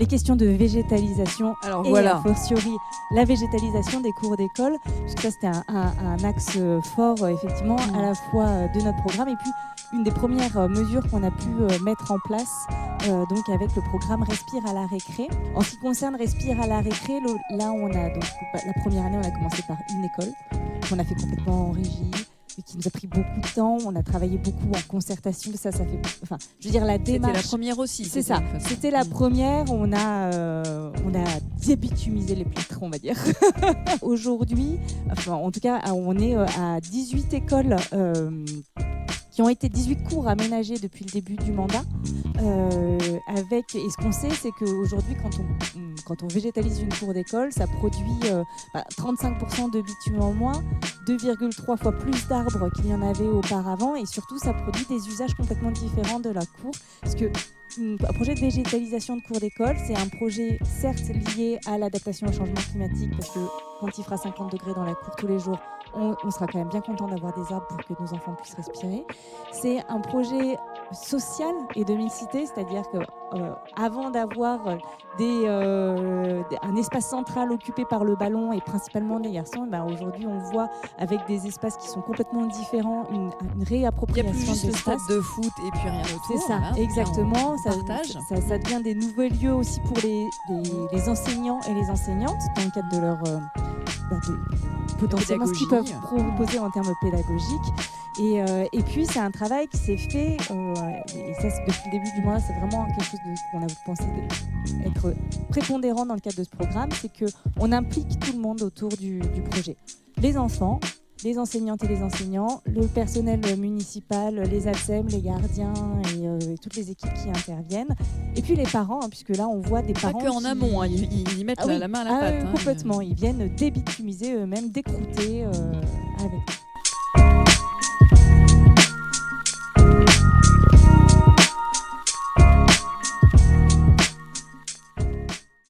les questions de végétalisation Alors et voilà. a fortiori la végétalisation des cours d'école, parce que ça c'était un axe fort effectivement à la fois de notre programme et puis une des premières mesures qu'on a pu mettre en place donc avec le programme Respire à la récré. En ce qui concerne Respire à la récré, là on a donc la première année on a commencé par une école qu'on a fait complètement en régie, qui nous a pris beaucoup de temps. On a travaillé beaucoup en concertation. Ça fait, enfin, je veux dire la démarche. C'était la première aussi. C'est ça. C'était la première. On a débitumisé les plâtres, on va dire. Aujourd'hui, enfin, en tout cas, on est à 18 écoles. Qui ont été 18 cours aménagés depuis le début du mandat. Et ce qu'on sait, c'est qu'aujourd'hui, quand on végétalise une cour d'école, ça produit 35% de bitume en moins, 2,3 fois plus d'arbres qu'il y en avait auparavant, et surtout, ça produit des usages complètement différents de la cour. Parce que un projet de végétalisation de cour d'école, c'est un projet certes lié à l'adaptation au changement climatique, parce que quand il fera 50 degrés dans la cour tous les jours, on sera quand même bien content d'avoir des arbres pour que nos enfants puissent respirer. C'est un projet social et de mixité, c'est-à-dire que avant d'avoir un espace central occupé par le ballon et principalement des garçons, aujourd'hui on voit avec des espaces qui sont complètement différents une réappropriation d'espace. Il n'y a plus juste le stade de foot et puis rien autour. C'est ça, voilà, exactement. Ça devient des nouveaux lieux aussi pour les enseignants et les enseignantes dans le cadre de leur potentiellement ce qu'ils peuvent proposer en termes pédagogiques. Et puis c'est un travail qui s'est fait, et ça depuis le début du mandat, c'est vraiment quelque chose qu'on a pensé être prépondérant dans le cadre de ce programme, c'est qu'on implique tout le monde autour du projet. Les enfants, les enseignantes et les enseignants, le personnel municipal, les ATSEM, les gardiens et toutes les équipes qui interviennent. Et puis les parents, puisque là on voit des parents. Pas qu'en amont, ils mettent la main à la pâte. Complètement, ils viennent débitumiser eux-mêmes, décrouter avec.